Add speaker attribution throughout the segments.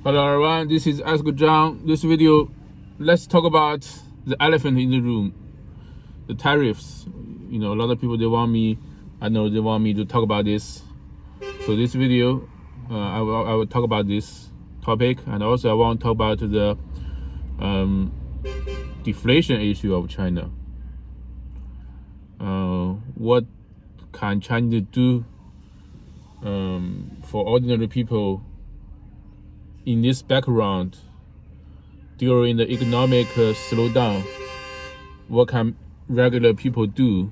Speaker 1: Hello everyone, this is Esco. This video, let's talk about the elephant in the room, the tariffs. A lot of people, I know they want me to talk about this. So this video, I will talk about this topic, and also I want to talk about the deflation issue of China. What can China do for ordinary people in this background during the economic slowdown? What can regular people do,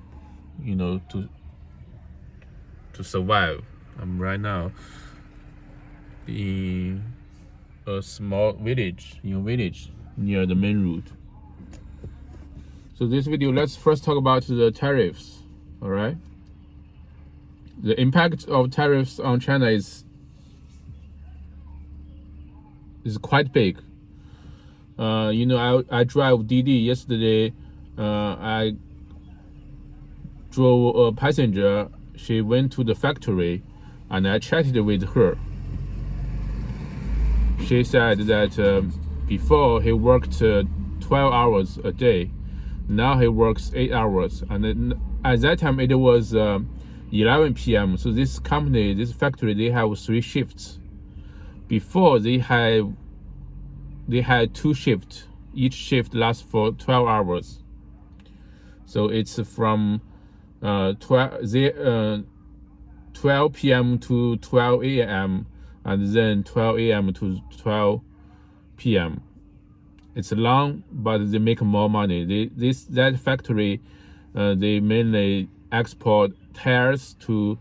Speaker 1: to survive? I'm right now in a small village, near the main road. So this video, let's first talk about the tariffs. All right. The impact of tariffs on China is quite big. I drive Didi yesterday. I drove a passenger. She went to the factory, and I chatted with her. She said that before he worked 12 hours a day. Now he works 8 hours, and then at that time it was 11 p.m. So this factory, they have 3 shifts. Before they had 2 shifts. Each shift lasts for 12 hours. So it's from 12 p.m. to 12 a.m. and then 12 a.m. to 12 p.m. It's long, but they make more money. That factory, they mainly export tires to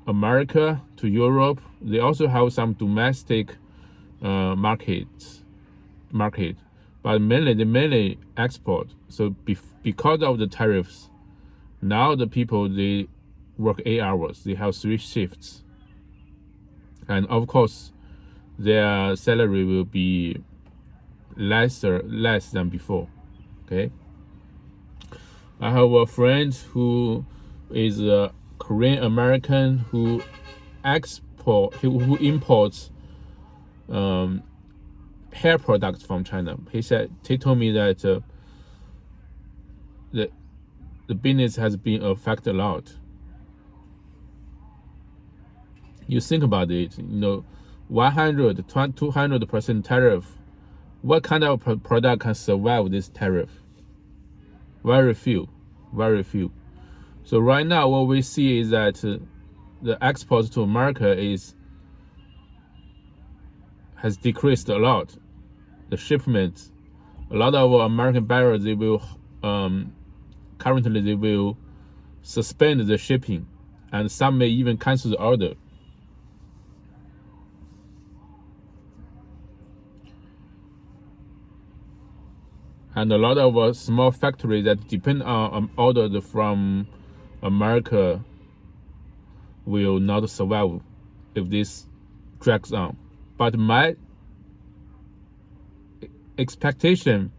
Speaker 1: America, to Europe. They also have some domestic market, but they mainly export. So because of the tariffs, now the people, they work 8 hours. They have 3 shifts, and of course, their salary will be less than before. Okay. I have a friend who is a Korean American who imports hair products from China. He told me that the business has been affected a lot. You think about it, 100 to 200% tariff. What kind of product can survive this tariff? Very few. So right now, what we see is that the exports to America has decreased a lot. The shipments, a lot of American buyers, they will currently they will suspend the shipping, and some may even cancel the order. And a lot of small factories that depend on orders from America will not survive if this drags on. But my assumption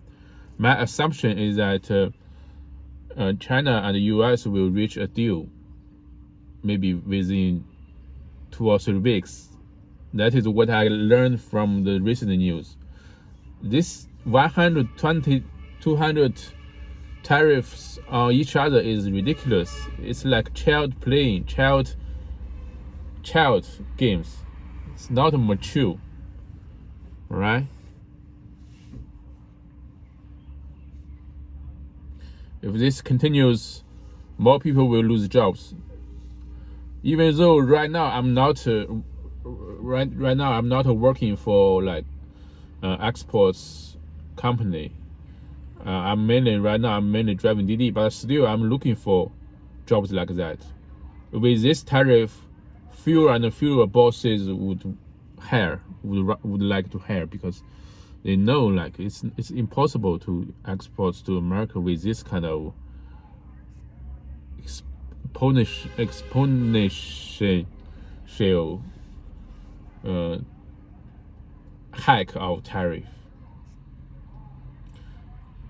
Speaker 1: is that China and the US will reach a deal maybe within 2 or 3 weeks. That is what I learned from the recent news. This 120, 200 tariffs on each other is ridiculous. It's like child games. It's not mature, right? If this continues, more people will lose jobs. Even though right now I'm not working for like exports company. I'm mainly driving Didi, but still I'm looking for jobs like that. With this tariff, fewer and fewer bosses would like to hire, because they know like it's impossible to export to America with this kind of exponential hike of tariff.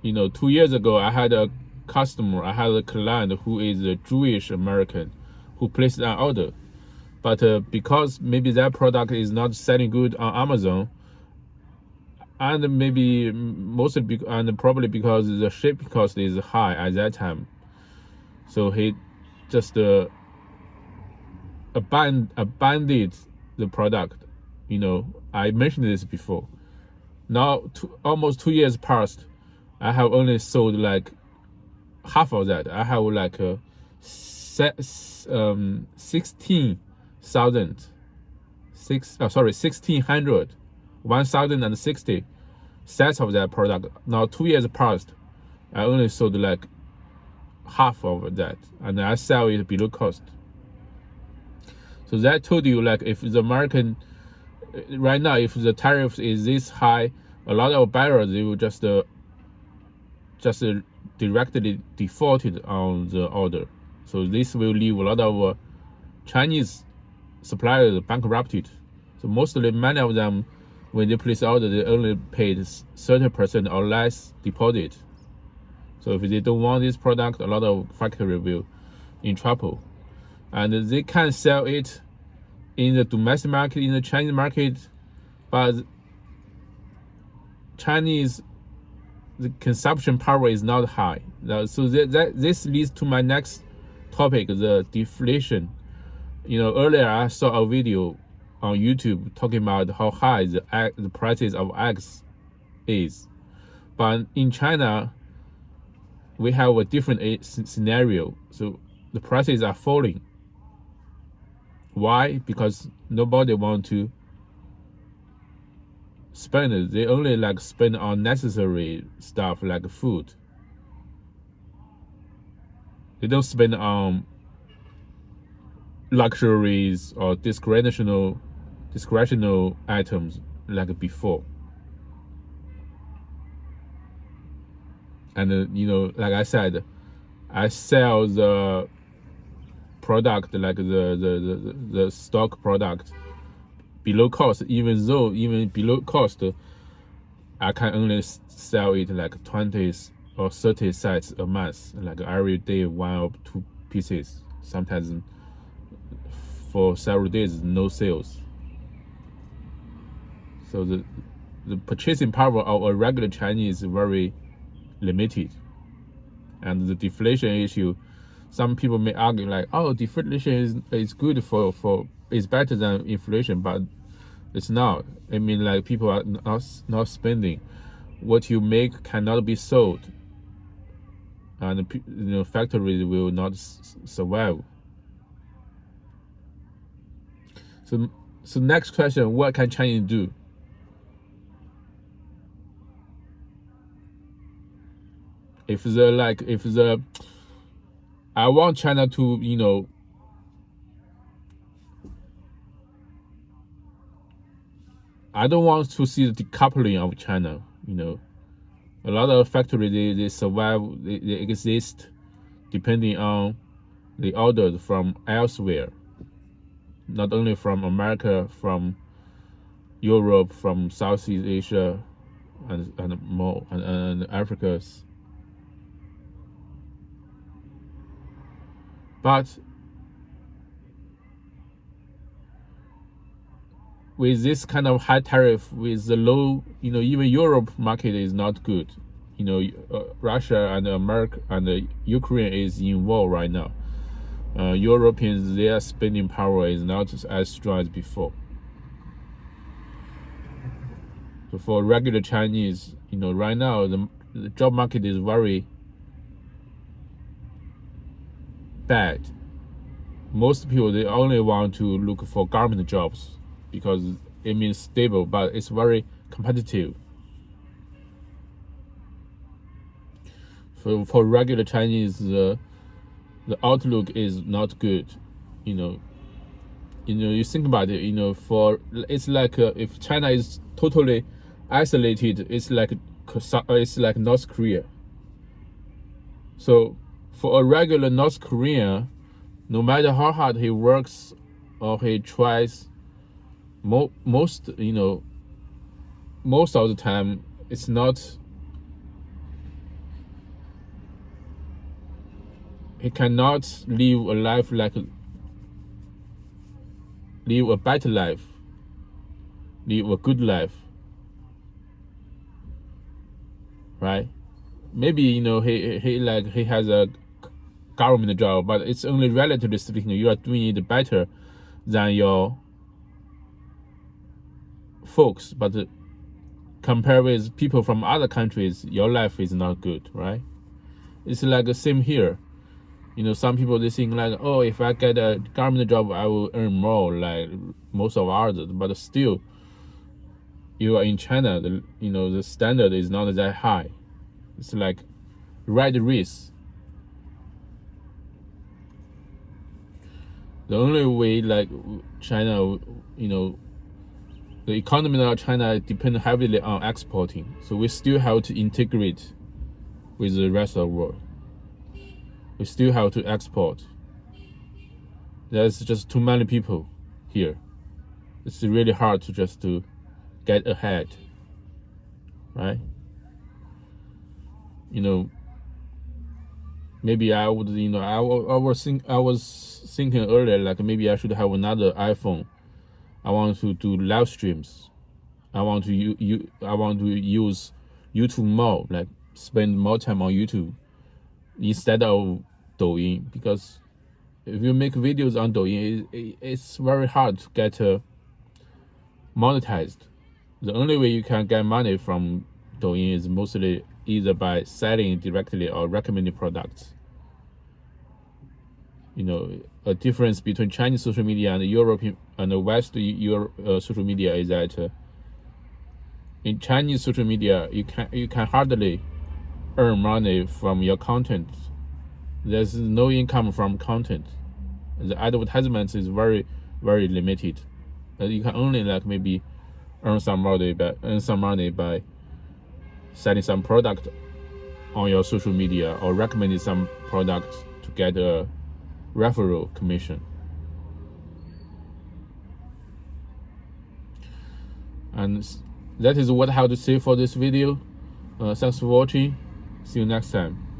Speaker 1: 2 years ago, I had a client who is a Jewish American who placed an order. But because maybe that product is not selling good on Amazon, and maybe mostly and probably because the shipping cost is high at that time, so he just abandoned the product. I mentioned this before. Now almost 2 years passed. I have only sold like half of that. I have like 16,000 1,600 1,060 sets of that product. Now 2 years passed. I only sold like half of that, and I sell it below cost. So that told you, like, if the American right now, if the tariff is this high, a lot of buyers, they will just directly defaulted on the order. So this will leave a lot of Chinese suppliers bankrupted. So many of them, when they place order, they only paid 30% or less deposit. So if they don't want this product, a lot of factory will in trouble. And they can sell it in the domestic market, in the Chinese market, but the consumption power is not high. So this leads to my next topic, the deflation. Earlier I saw a video on YouTube talking about how high the prices of eggs is. But in China, we have a different scenario. So the prices are falling. Why? Because nobody want to spend it. They only spend on necessary stuff like food. They don't spend on luxuries or discretional items like before. And like I said, I sell the product, like the stock product, below cost. Even below cost, I can only sell it like 20 or 30 sets a month, like every day 1 or 2 pieces. Sometimes for several days no sales. So the purchasing power of a regular Chinese is very limited. And the deflation issue, some people may argue like, oh, deflation is good is better than inflation, but it's not. I mean, like, people are not spending. What you make cannot be sold, and factories will not survive. So next question: what can China do? I want China to I don't want to see the decoupling of China. A lot of factories, they survive, they exist depending on the orders from elsewhere, not only from America, from Europe, from Southeast Asia, and more, and Africa. But with this kind of high tariff, with the low, even Europe market is not good. Russia and America and Ukraine is in war right now. Europeans, their spending power is not as strong as before. So for regular Chinese, right now the job market is very bad. Most people, they only want to look for government jobs because it means stable, but it's very competitive. For regular Chinese, the outlook is not good. You think about it. It's like if China is totally isolated, it's like North Korea. So for a regular North Korean, no matter how hard he works or he tries, most of the time, it's not. He cannot live a life like live a better life, live a good life, right? Maybe he has a government job, but it's only relatively speaking, you are doing it better than your folks. But compared with people from other countries, your life is not good, right? It's like the same here. Some people, they think like, oh, if I get a government job, I will earn more, like most of others. But still, you are in China, the standard is not that high. It's like red race. The only way, like China, the economy of China depends heavily on exporting. So we still have to integrate with the rest of the world. We still have to export. There's just too many people here. It's really hard to get ahead, right? Maybe I would, I was thinking earlier, like maybe I should have another iPhone. I want to do live streams. I want to use YouTube more, like spend more time on YouTube instead of Douyin, because if you make videos on Douyin, it's very hard to get monetized. The only way you can get money from Douyin is mostly either by selling directly or recommending products. A difference between Chinese social media and the European and the West social media is that in Chinese social media, you can hardly earn money from your content. There's no income from content. The advertisements is very, very limited. You can only like maybe earn some money by selling some product on your social media or recommending some product to get a referral commission. And that is what I have to say for this video. Thanks for watching. See you next time.